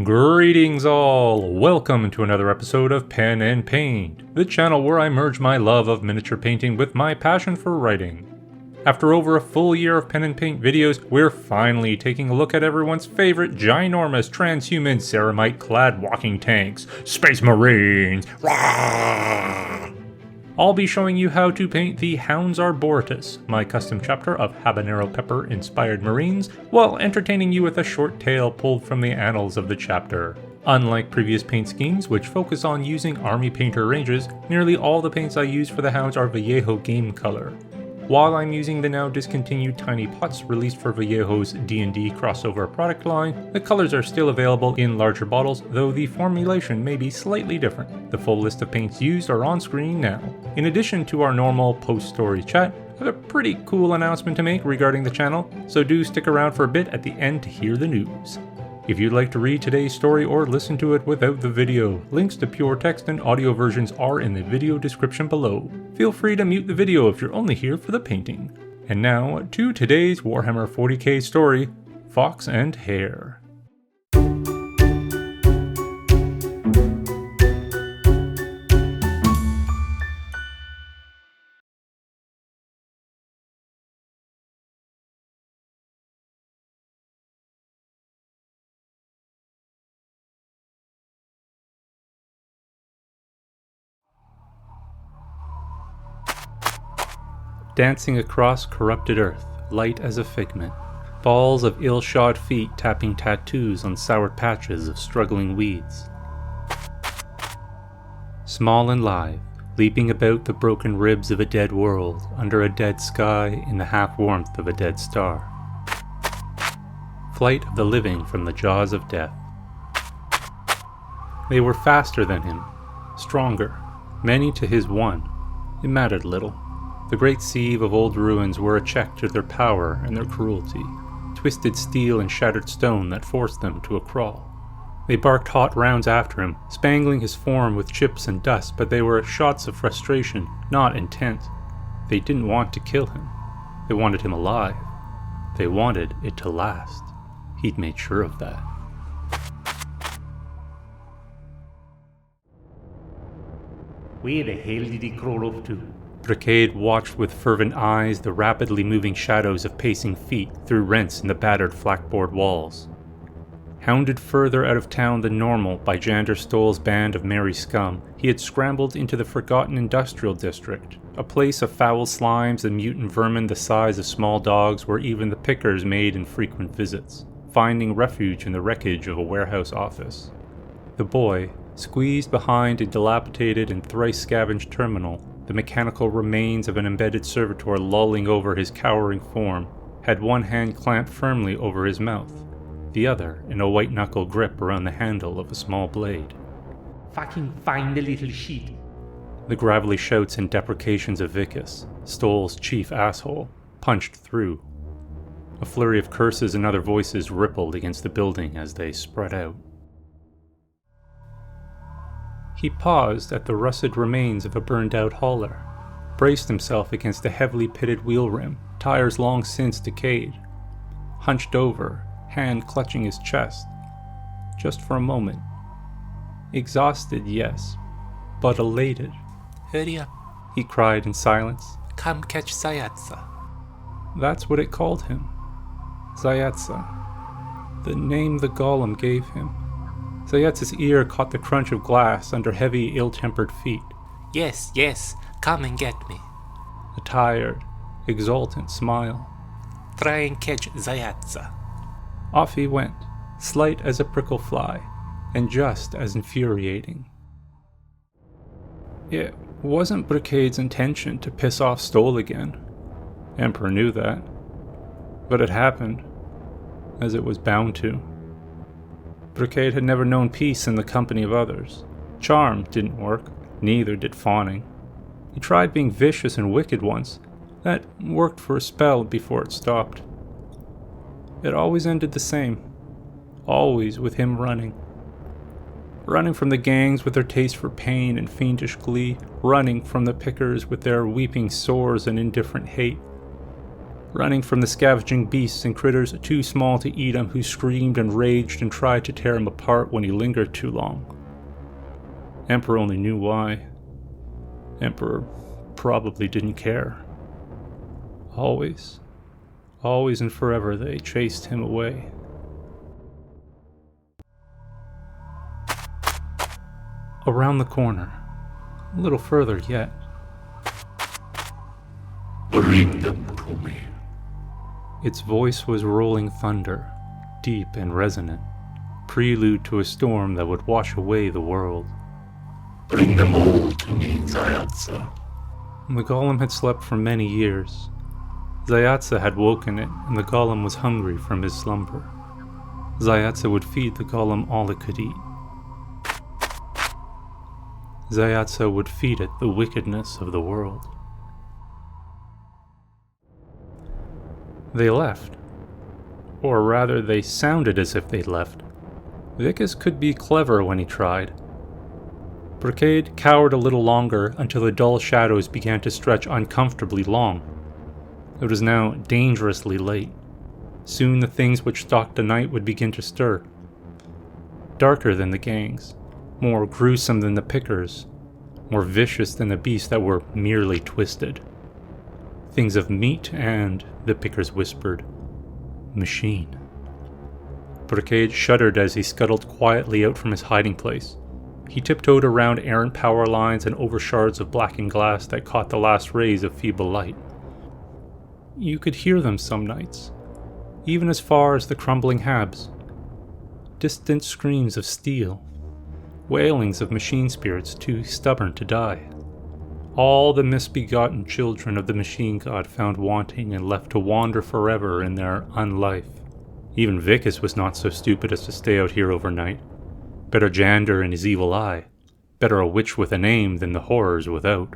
Greetings all! Welcome to another episode of Pen and Paint, the channel where I merge my love of miniature painting with my passion for writing. After over a full year of pen and paint videos, we're finally taking a look at everyone's favorite ginormous transhuman ceramite-clad walking tanks, Space Marines! Rawr! I'll be showing you how to paint the Hounds Arboretus, my custom chapter of habanero pepper-inspired Marines, while entertaining you with a short tale pulled from the annals of the chapter. Unlike previous paint schemes, which focus on using army painter ranges, nearly all the paints I use for the Hounds are Vallejo game color. While I'm using the now discontinued tiny pots released for Vallejo's D&D crossover product line, the colors are still available in larger bottles, though the formulation may be slightly different. The full list of paints used are on screen now. In addition to our normal post-story chat, I have a pretty cool announcement to make regarding the channel, so do stick around for a bit at the end to hear the news. If you'd like to read today's story or listen to it without the video, links to pure text and audio versions are in the video description below. Feel free to mute the video if you're only here for the painting. And now to today's Warhammer 40k story, Fox and Hare. Dancing across corrupted earth, light as a figment, balls of ill-shod feet tapping tattoos on sour patches of struggling weeds. Small and live, leaping about the broken ribs of a dead world, under a dead sky in the half-warmth of a dead star. Flight of the living from the jaws of death. They were faster than him, stronger, many to his one. It mattered little. The great sieve of old ruins were a check to their power and their cruelty, twisted steel and shattered stone that forced them to a crawl. They barked hot rounds after him, spangling his form with chips and dust, but they were shots of frustration, not intent. They didn't want to kill him. They wanted him alive. They wanted it to last. He'd made sure of that. Where the hell did he crawl off to? Brikad watched with fervent eyes the rapidly moving shadows of pacing feet through rents in the battered flakboard walls. Hounded further out of town than normal by Jander Stoll's band of merry scum, he had scrambled into the forgotten industrial district, a place of foul slimes and mutant vermin the size of small dogs where even the pickers made infrequent visits, finding refuge in the wreckage of a warehouse office. The boy, squeezed behind a dilapidated and thrice-scavenged terminal, the mechanical remains of an embedded servitor lolling over his cowering form, had one hand clamped firmly over his mouth, the other in a white-knuckle grip around the handle of a small blade. Fucking find the little shit. The gravelly shouts and deprecations of Vicus, Stoll's chief asshole, punched through. A flurry of curses and other voices rippled against the building as they spread out. He paused at the rusted remains of a burned-out hauler, braced himself against the heavily pitted wheel rim, tires long since decayed, hunched over, hand clutching his chest, just for a moment. Exhausted, yes, but elated. "Hurry up," he cried in silence. "Come catch Zayatsa." That's what it called him. Zayatsa. The name the golem gave him. Zayatsa's ear caught the crunch of glass under heavy, ill-tempered feet. Yes, come and get me. A tired, exultant smile. Try and catch Zayatsa." Off he went, slight as a prickle fly, and just as infuriating. It wasn't Brikad's intention to piss off Stoll again. Emperor knew that. But it happened, as it was bound to. Brikad had never known peace in the company of others. Charm didn't work, neither did fawning. He tried being vicious and wicked once. That worked for a spell before it stopped. It always ended the same. Always with him running. Running from the gangs with their taste for pain and fiendish glee. Running from the pickers with their weeping sores and indifferent hate. running from the scavenging beasts and critters too small to eat him who screamed and raged and tried to tear him apart when he lingered too long. Emperor only knew why. Emperor probably didn't care. Always and forever they chased him away. Around the corner, a little further yet. Bring them to me. Its voice was rolling thunder, deep and resonant, prelude to a storm that would wash away the world. Bring them all to me, Zayatsa. The golem had slept for many years. Zayatsa had woken it, and the golem was hungry from his slumber. Zayatsa would feed the golem all it could eat. Zayatsa would feed it the wickedness of the world. They left. Or rather, they sounded as if they'd left. Vickis could be clever when he tried. Brikad cowered a little longer until the dull shadows began to stretch uncomfortably long. It was now dangerously late. Soon the things which stalked the night would begin to stir. Darker than the gangs, more gruesome than the pickers, more vicious than the beasts that were merely twisted. Things of meat and, the pickers whispered, machine. Brikad shuddered as he scuttled quietly out from his hiding place. He tiptoed around errant power lines and over shards of blackened glass that caught the last rays of feeble light. You could hear them some nights, even as far as the crumbling habs. Distant screams of steel, wailings of machine spirits too stubborn to die. All the misbegotten children of the machine god found wanting and left to wander forever in their unlife. Even Vickis was not so stupid as to stay out here overnight. Better Jander and his evil eye. Better a witch with a name than the horrors without.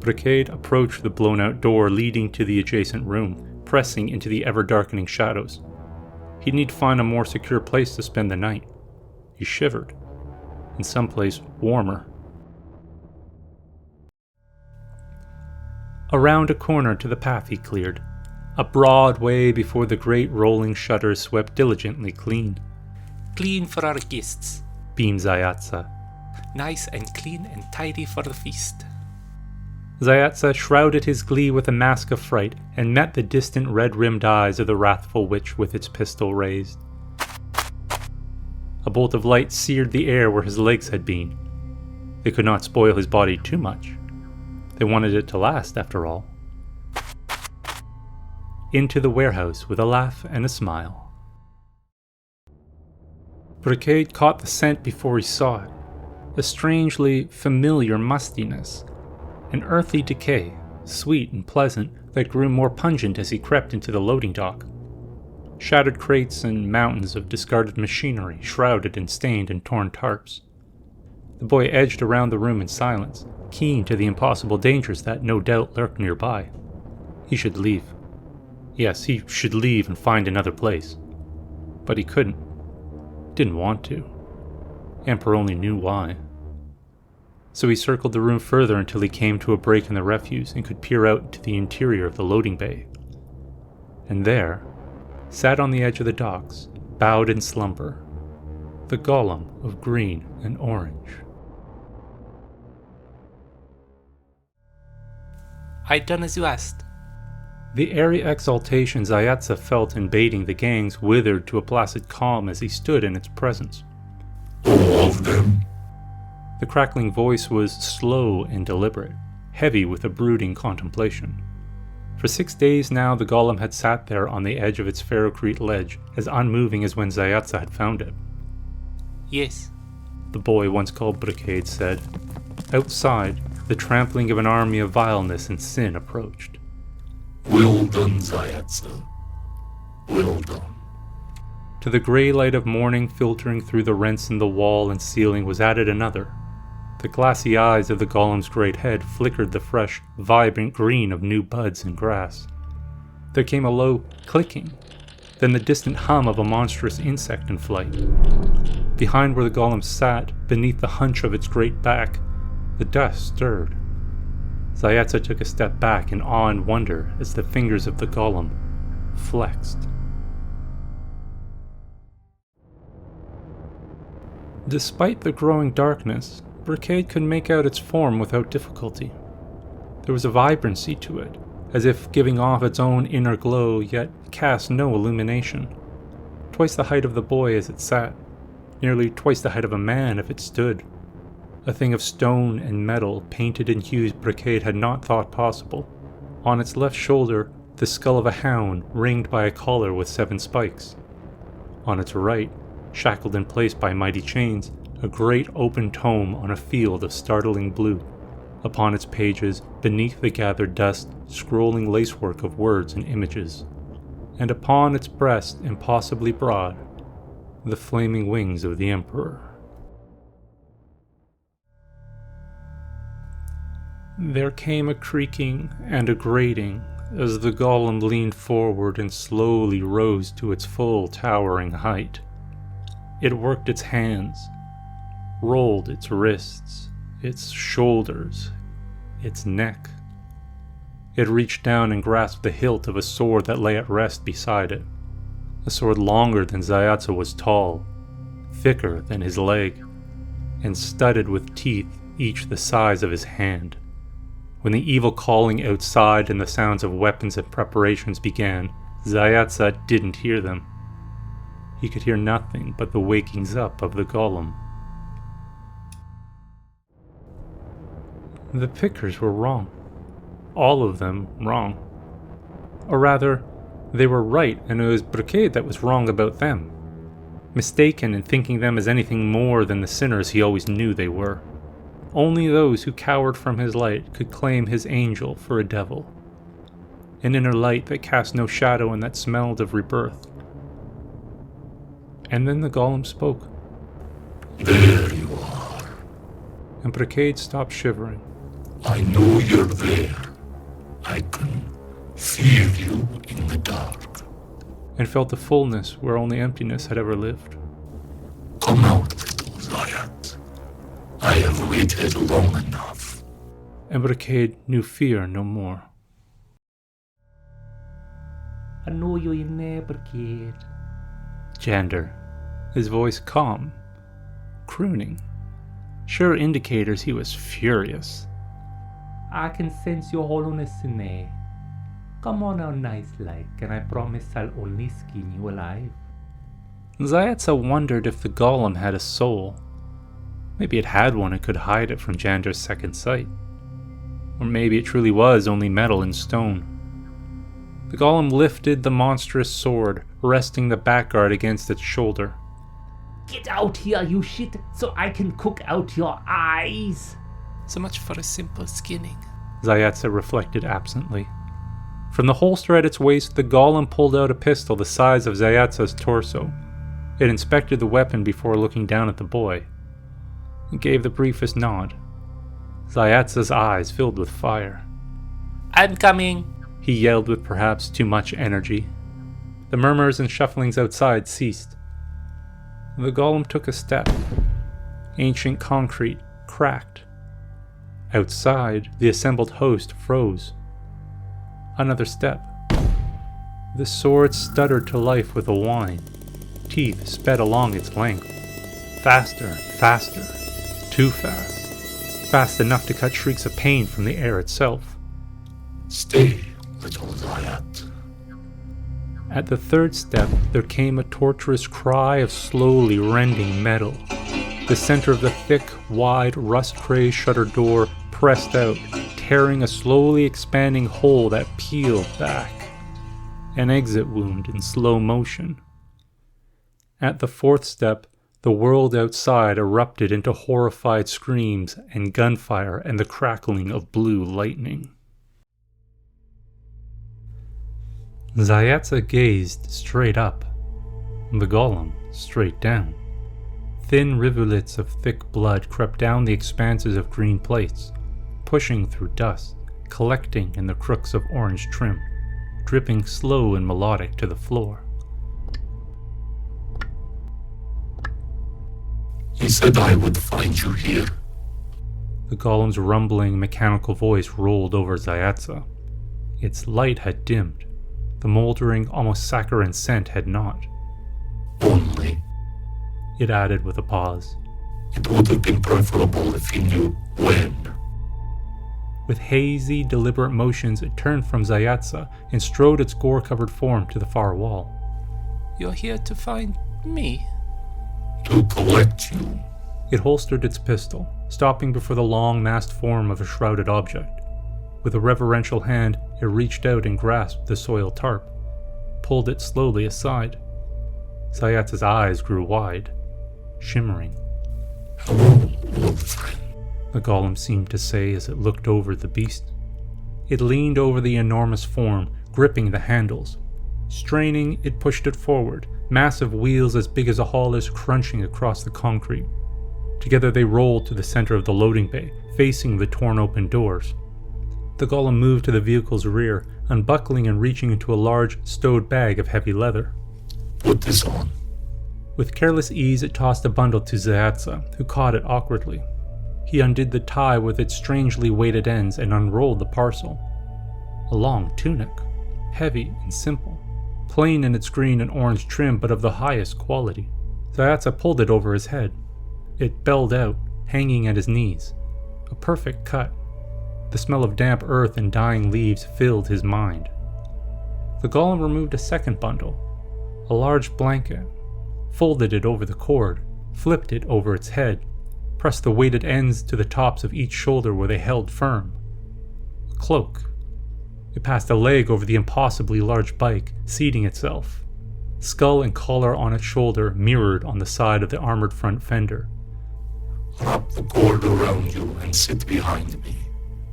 Brikad approached the blown-out door leading to the adjacent room, pressing into the ever-darkening shadows. He'd need to find a more secure place to spend the night. He shivered. In some place warmer. Around a corner to the path he cleared. A broad way before the great rolling shutters swept diligently clean. Clean for our guests. Beamed Zayatsa. Nice and clean and tidy for the feast. Zayatsa shrouded his glee with a mask of fright and met the distant red-rimmed eyes of the wrathful witch with its pistol raised. A bolt of light seared the air where his legs had been. They could not spoil his body too much. They wanted it to last, after all. Into the warehouse with a laugh and a smile. Brikad caught the scent before he saw it. A strangely familiar mustiness. An earthy decay, sweet and pleasant, that grew more pungent as he crept into the loading dock. Shattered crates and mountains of discarded machinery, shrouded in stained and torn tarps. The boy edged around the room in silence, keen to the impossible dangers that no doubt lurked nearby. He should leave. Yes, he should leave and find another place. But he couldn't. Didn't want to. Emperor only knew why. So he circled the room further until he came to a break in the refuse and could peer out into the interior of the loading bay. And there, sat on the edge of the docks, bowed in slumber, the golem of green and orange. I done as you asked. The airy exaltation Zayatsa felt in baiting the gangs withered to a placid calm as he stood in its presence. All of them. The crackling voice was slow and deliberate, heavy with a brooding contemplation. For 6 days now the golem had sat there on the edge of its ferrocrete ledge, as unmoving as when Zayatsa had found it. Yes. The boy once called Brikad said. Outside, the trampling of an army of vileness and sin approached. Well done, Zayatsa. Well done. To the grey light of morning filtering through the rents in the wall and ceiling was added another. The glassy eyes of the golem's great head flickered the fresh, vibrant green of new buds and grass. There came a low clicking, then the distant hum of a monstrous insect in flight. Behind where the golem sat, beneath the hunch of its great back, the dust stirred. Zayatsa took a step back in awe and wonder as the fingers of the golem flexed. Despite the growing darkness, Brikad could make out its form without difficulty. There was a vibrancy to it, as if giving off its own inner glow, yet cast no illumination. Twice the height of the boy as it sat, nearly twice the height of a man if it stood. A thing of stone and metal, painted in hues Brikad had not thought possible. On its left shoulder, the skull of a hound ringed by a collar with 7 spikes. On its right, shackled in place by mighty chains, a great open tome on a field of startling blue. Upon its pages, beneath the gathered dust, scrolling lacework of words and images. And upon its breast, impossibly broad, the flaming wings of the Emperor. There came a creaking and a grating as the golem leaned forward and slowly rose to its full towering height. It worked its hands, rolled its wrists, its shoulders, its neck. It reached down and grasped the hilt of a sword that lay at rest beside it. A sword longer than Zayatsa was tall, thicker than his leg, and studded with teeth each the size of his hand. When the evil calling outside and the sounds of weapons and preparations began, Zayatsa didn't hear them. He could hear nothing but the wakings up of the golem. The pickers were wrong. All of them wrong. Or rather, they were right, and it was Brikad that was wrong about them. Mistaken in thinking them as anything more than the sinners he always knew they were. Only those who cowered from his light could claim his angel for a devil. An inner light that cast no shadow and that smelled of rebirth. And then the golem spoke. There you are. And Brikad stopped shivering. I know you're there. I can feel you in the dark. And felt a fullness where only emptiness had ever lived. Come out, little Zayat. I have waited long enough. And Brikad knew fear no more. I know you're in there, Brikad. Jander, his voice calm, crooning, sure indicators he was furious. I can sense your hollowness in there. Come on out nice like, and I promise I'll only skin you alive. Zayatsa wondered if the golem had a soul. Maybe it had one and could hide it from Jander's second sight. Or maybe it truly was only metal and stone. The golem lifted the monstrous sword, resting the backguard against its shoulder. Get out here, you shit, so I can cook out your eyes. So much for a simple skinning. Zayatsa reflected absently. From the holster at its waist, the golem pulled out a pistol the size of Zayatsa's torso. It inspected the weapon before looking down at the boy. It gave the briefest nod. Zayatsa's eyes filled with fire. I'm coming! He yelled with perhaps too much energy. The murmurs and shufflings outside ceased. The golem took a step. Ancient concrete cracked. Outside, the assembled host froze. Another step. The sword stuttered to life with a whine. Teeth sped along its length. Faster, faster. Too fast. Fast enough to cut shrieks of pain from the air itself. Stay, little Zayat. At the third step, there came a torturous cry of slowly rending metal. The center of the thick, wide, rust-crazed shutter door pressed out, tearing a slowly expanding hole that peeled back. An exit wound in slow motion. At the fourth step, the world outside erupted into horrified screams and gunfire and the crackling of blue lightning. Zayatsa gazed straight up, the golem straight down. Thin rivulets of thick blood crept down the expanses of green plates, pushing through dust, collecting in the crooks of orange trim, dripping slow and melodic to the floor. He said I would find you here. The golem's rumbling, mechanical voice rolled over Zayatsa. Its light had dimmed. The moldering, almost saccharine scent had not. Only. It added with a pause. It would have been preferable if he knew when. With hazy, deliberate motions, it turned from Zayatsa and strode its gore-covered form to the far wall. You're here to find me? To collect you. It holstered its pistol, stopping before the long, masked form of a shrouded object. With a reverential hand, it reached out and grasped the soiled tarp, pulled it slowly aside. Zayatsa's eyes grew wide, shimmering. Hello, old friend. The golem seemed to say as it looked over the beast. It leaned over the enormous form, gripping the handles. Straining, it pushed it forward, massive wheels as big as a hauler's crunching across the concrete. Together they rolled to the center of the loading bay, facing the torn-open doors. The golem moved to the vehicle's rear, unbuckling and reaching into a large, stowed bag of heavy leather. Put this on. With careless ease, it tossed a bundle to Zayatsa, who caught it awkwardly. He undid the tie with its strangely weighted ends and unrolled the parcel. A long tunic, heavy and simple, plain in its green and orange trim but of the highest quality. Zayatsa pulled it over his head. It belled out, hanging at his knees. A perfect cut. The smell of damp earth and dying leaves filled his mind. The golem removed a second bundle, a large blanket, folded it over the cord, flipped it over its head, pressed the weighted ends to the tops of each shoulder where they held firm. A cloak. It passed a leg over the impossibly large bike, seating itself. Skull and collar on its shoulder mirrored on the side of the armored front fender. Wrap the cord around you and sit behind me.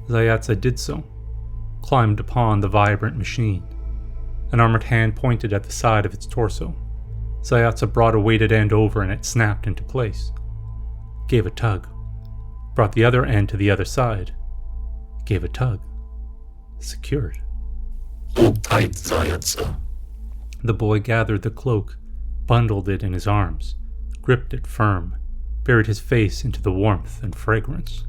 Zayatsa did so, climbed upon the vibrant machine. An armored hand pointed at the side of its torso. Zayatsa brought a weighted end over and it snapped into place. Gave a tug. Brought the other end to the other side. Gave a tug. Secured. Hold tight, Zayatsa. The boy gathered the cloak, bundled it in his arms, gripped it firm, buried his face into the warmth and fragrance.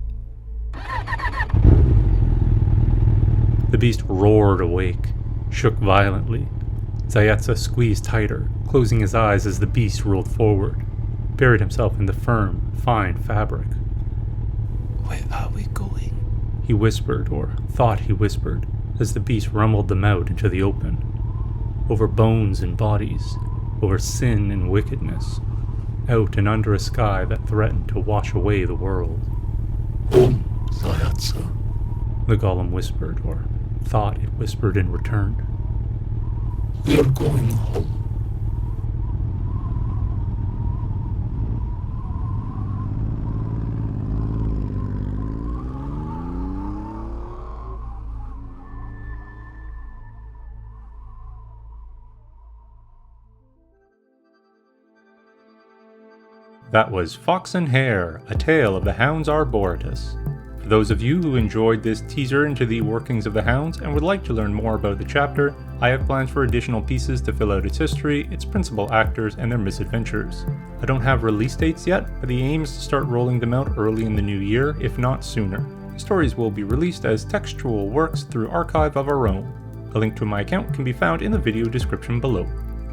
The beast roared awake, shook violently. Zayatsa squeezed tighter, closing his eyes as the beast rolled forward, buried himself in the firm, fine fabric. Where are we going? He whispered, or thought he whispered, as the beast rumbled them out into the open. Over bones and bodies, over sin and wickedness, out and under a sky that threatened to wash away the world. Home, Zayatsa. The golem whispered, or thought it whispered in return. We are going home. That was Fox and Hare, A Tale of the Hounds Arboretus. For those of you who enjoyed this teaser into the workings of the Hounds and would like to learn more about the chapter, I have plans for additional pieces to fill out its history, its principal actors, and their misadventures. I don't have release dates yet, but the aim is to start rolling them out early in the new year, if not sooner. The stories will be released as textual works through Archive of Our Own. A link to my account can be found in the video description below.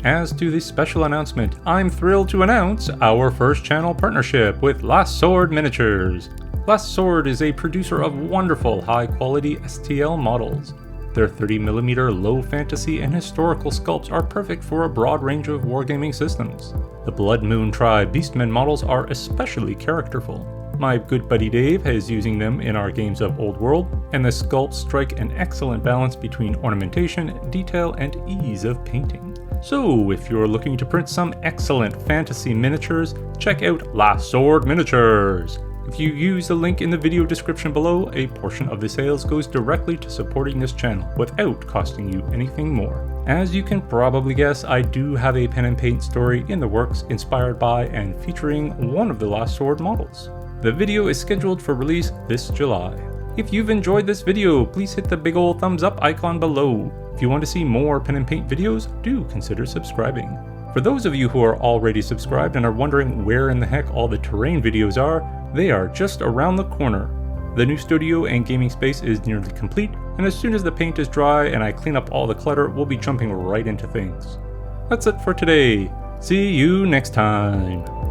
As to the special announcement, I'm thrilled to announce our first channel partnership with Last Sword Miniatures. Last Sword is a producer of wonderful high-quality STL models. Their 30mm low fantasy and historical sculpts are perfect for a broad range of wargaming systems. The Blood Moon Tribe Beastmen models are especially characterful. My good buddy Dave is using them in our games of Old World, and the sculpts strike an excellent balance between ornamentation, detail, and ease of painting. So, if you're looking to print some excellent fantasy miniatures, check out Last Sword Miniatures. If you use the link in the video description below, a portion of the sales goes directly to supporting this channel without costing you anything more. As you can probably guess, I do have a pen and paint story in the works inspired by and featuring one of the Last Sword models. The video is scheduled for release this July. If you've enjoyed this video, please hit the big ol' thumbs up icon below. If you want to see more pen and paint videos, do consider subscribing. For those of you who are already subscribed and are wondering where in the heck all the terrain videos are, they are just around the corner. The new studio and gaming space is nearly complete, and as soon as the paint is dry and I clean up all the clutter, we'll be jumping right into things. That's it for today. See you next time.